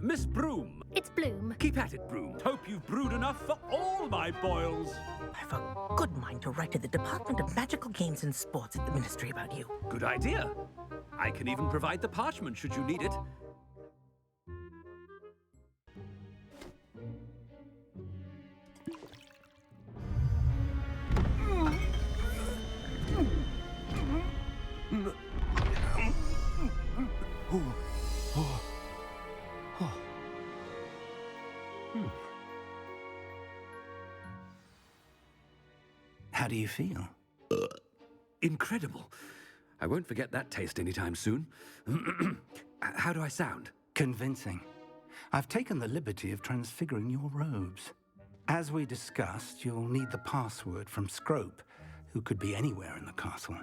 Miss Broom. It's Bloom. Keep at it, Broom. Hope you've brewed enough for all my boils. I've a good mind to write to the Department of Magical Games and Sports at the Ministry about you. Good idea. I can even provide the parchment should you need it. How do you feel? Incredible. I won't forget that taste anytime soon. How do I sound? Convincing. I've taken the liberty of transfiguring your robes. As we discussed, you'll need the password from Scroope, who could be anywhere in the castle.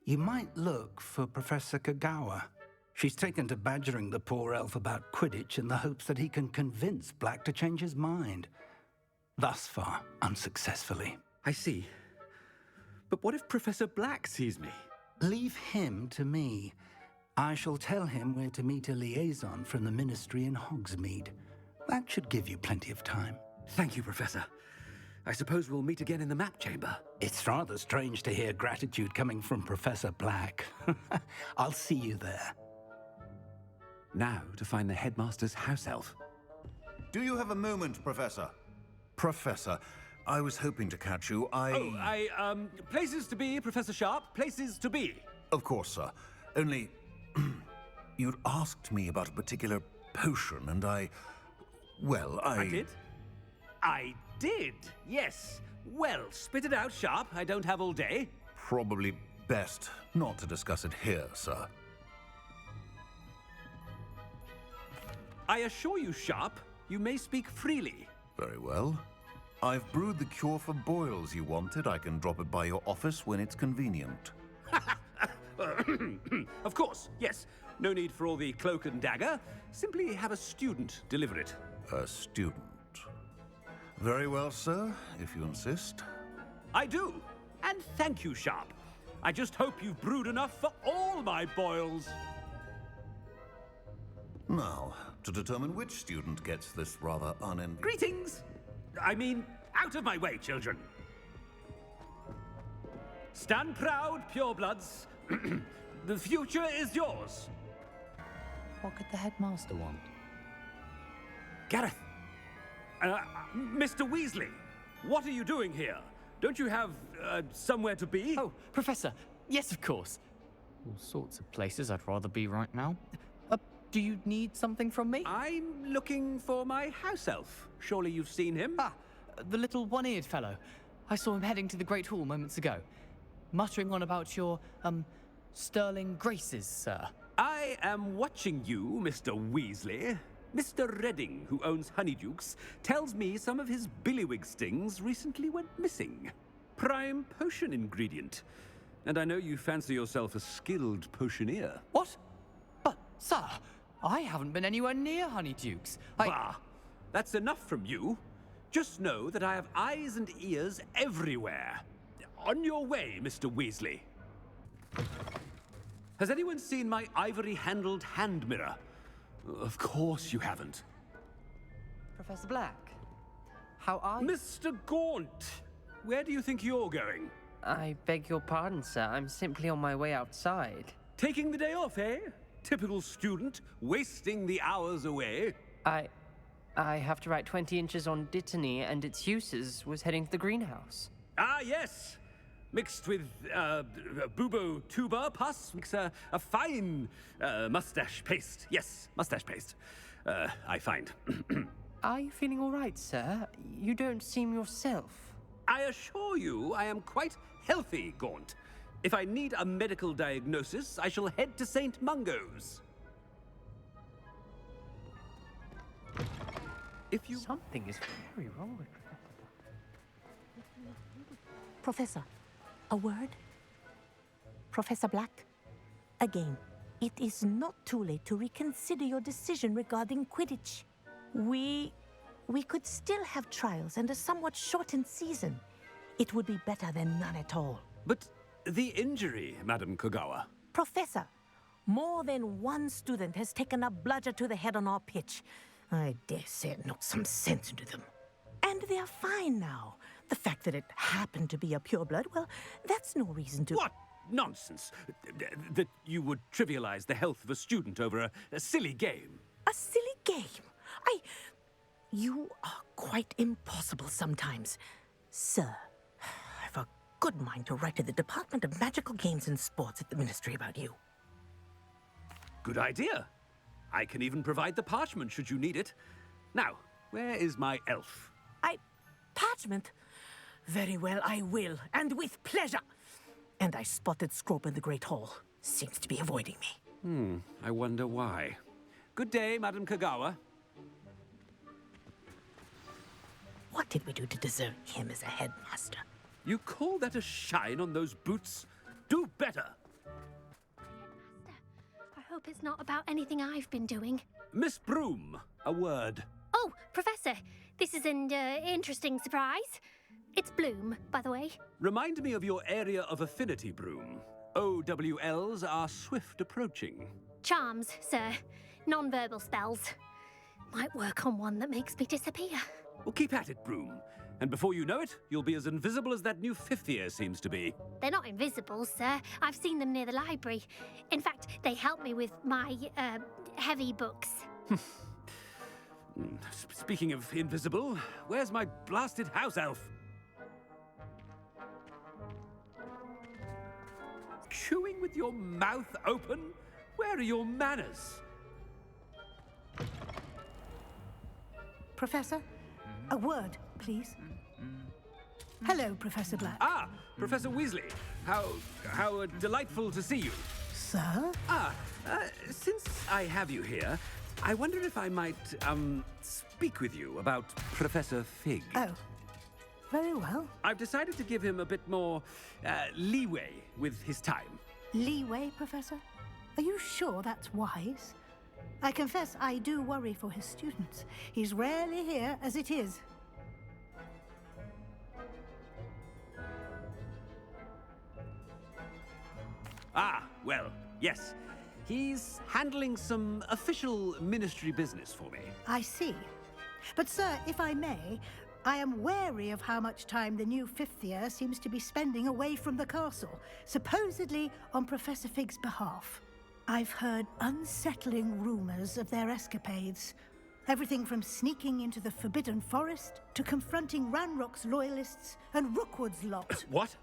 You might look for Professor Kogawa. She's taken to badgering the poor elf about Quidditch in the hopes that he can convince Black to change his mind. Thus far, unsuccessfully. I see. But what if Professor Black sees me? Leave him to me. I shall tell him where to meet a liaison from the Ministry in Hogsmeade. That should give you plenty of time. Thank you, Professor. I suppose we'll meet again in the map chamber. It's rather strange to hear gratitude coming from Professor Black. I'll see you there. Now to find the Headmaster's house elf. Do you have a moment, Professor? Professor, I was hoping to catch you. Places to be, Professor Sharp. Places to be. Of course, sir. Only, you'd asked me about a particular potion, and I did? I did, yes. Well, spit it out, Sharp. I don't have all day. Probably best not to discuss it here, sir. I assure you, Sharp, you may speak freely. Very well. I've brewed the cure for boils you wanted. I can drop it by your office when it's convenient. Of course, yes. No need for all the cloak and dagger. Simply have a student deliver it. A student. Very well, sir, if you insist. I do. And thank you, Sharp. I just hope you've brewed enough for all my boils. Now, to determine which student gets this rather unenviable... Greetings! I mean, out of my way, children. Stand proud, purebloods. The future is yours. What could the Headmaster want? Garreth! Mr. Weasley, what are you doing here? Don't you have, somewhere to be? Oh, Professor, yes, of course. All sorts of places I'd rather be right now. Do you need something from me? I'm looking for my house elf. Surely you've seen him? Ah, the little one-eared fellow. I saw him heading to the Great Hall moments ago, muttering on about your, sterling graces, sir. I am watching you, Mr. Weasley. Mr. Redding, who owns Honeydukes, tells me some of his billywig stings recently went missing. Prime potion ingredient. And I know you fancy yourself a skilled potioneer. What? But, sir, I haven't been anywhere near Honeydukes. Bah! That's enough from you. Just know that I have eyes and ears everywhere. On your way, Mr. Weasley. Has anyone seen my ivory-handled hand mirror? Of course you haven't. Professor Black, how are you? Mr. Gaunt, where do you think you're going? I beg your pardon, sir. I'm simply on my way outside. Taking the day off, eh? Typical student, wasting the hours away. I have to write 20 inches on Dittany and its uses. Was heading to the greenhouse. Ah, yes. Mixed with, bubo tuber pus makes a fine, mustache paste. Yes, mustache paste. I find. Are you feeling all right, sir? You don't seem yourself. I assure you I am quite healthy, Gaunt. If I need a medical diagnosis, I shall head to St. Mungo's. If you... Something is very wrong with Professor, a word? Professor Black, again, it is not too late to reconsider your decision regarding Quidditch. We could still have trials and a somewhat shortened season. It would be better than none at all. But the injury, Madam Kogawa. Professor, More than one student has taken a bludger to the head on our pitch. I dare say it knocked some sense into them. And they're fine now. The fact that it happened to be a pureblood, well, that's no reason to... What nonsense! That you would trivialize the health of a student over a silly game. A silly game? You are quite impossible sometimes. Sir, I've a good mind to write to the Department of Magical Games and Sports at the Ministry about you. Good idea. I can even provide the parchment should you need it. Now, where is my elf? Parchment? Very well, I will, and with pleasure. And I spotted Scroope in the Great Hall. Seems to be avoiding me. I wonder why. Good day, Madam Kogawa. What did we do to deserve him as a headmaster? You call that a shine on those boots? Do better! Headmaster, I hope it's not about anything I've been doing. Miss Blume, a word. Oh, Professor, this is an interesting surprise. It's Bloom, by the way. Remind me of your area of affinity, Blume. OWLs are swift approaching. Charms, sir. Non-verbal spells. Might work on one that makes me disappear. Well, keep at it, Blume. And before you know it, you'll be as invisible as that new fifth year seems to be. They're not invisible, sir. I've seen them near the library. In fact, they help me with my, heavy books. Speaking of invisible, where's my blasted house elf? Chewing with your mouth open? Where are your manners? Professor, a word, please. Hello, Professor Black. Ah, Professor Weasley. How delightful to see you. Sir? Since I have you here, I wonder if I might, speak with you about Professor Fig. Oh, very well. I've decided to give him a bit more, leeway with his time. Leeway, Professor? Are you sure that's wise? I confess I do worry for his students. He's rarely here as it is. Ah, well, yes. He's handling some official ministry business for me. I see. But, sir, if I may, I am wary of how much time the new fifth year seems to be spending away from the castle, supposedly on Professor Fig's behalf. I've heard unsettling rumors of their escapades. Everything from sneaking into the Forbidden Forest to confronting Ranrock's loyalists and Rookwood's lot. What?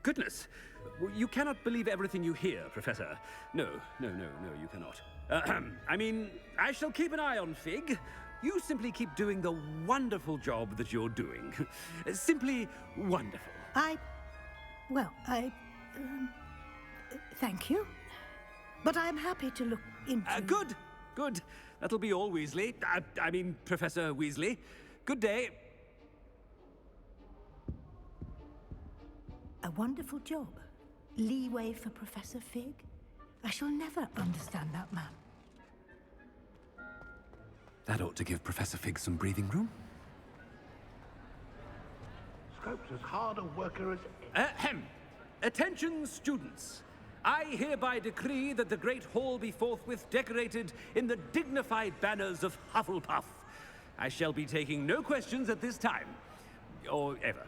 Goodness. You cannot believe everything you hear, Professor. No, you cannot. I mean, I shall keep an eye on Fig. You simply keep doing the wonderful job that you're doing. Simply wonderful. Thank you. But I'm happy to look into... Good. That'll be all, Weasley. I mean, Professor Weasley. Good day. A wonderful job. Leeway for Professor Fig. I shall never understand that man. That ought to give Professor Fig some breathing room. Scrope's as hard a worker as... Ahem. Attention, students. I hereby decree that the Great Hall be forthwith decorated in the dignified banners of Hufflepuff. I shall be taking no questions at this time. Or ever.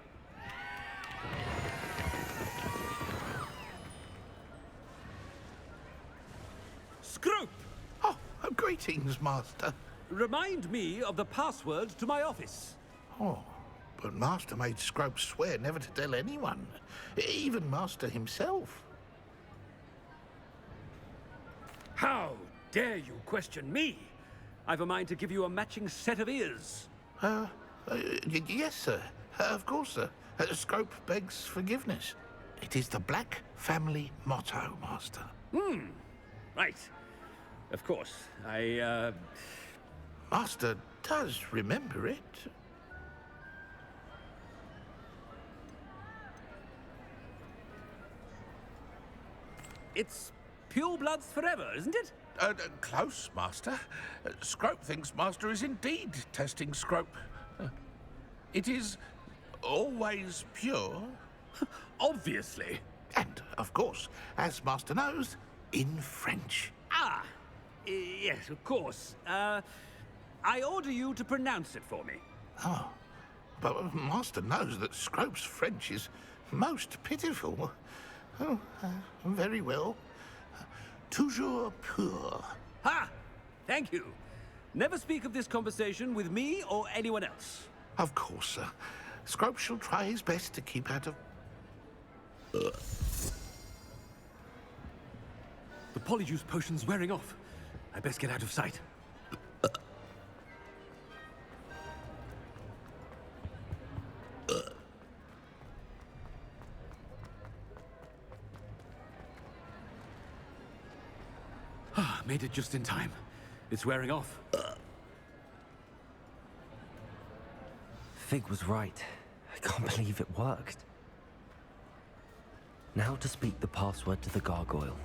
Scroope! Oh, greetings, Master. Remind me of the password to my office. Oh, but Master made Scrope swear never to tell anyone, even Master himself. How dare you question me? I've a mind to give you a matching set of ears. Yes, sir. Of course, sir. Scrope begs forgiveness. It is the Black family motto, Master. Right. Of course. Master does remember it. It's pure bloods forever, isn't it? Close, Master. Scrope thinks Master is indeed testing Scrope. It is always pure. Obviously. And, of course, as Master knows, in French. Ah, yes, of course. I order you to pronounce it for me. Oh, but Master knows that Scrope's French is most pitiful. Oh, very well. Toujours pur. Ha! Thank you. Never speak of this conversation with me or anyone else. Of course, sir. Scrope shall try his best to keep out of... The Polyjuice Potion's wearing off. I best get out of sight. Made it just in time. It's wearing off. Fig was right. I can't believe it worked. Now to speak the password to the gargoyle.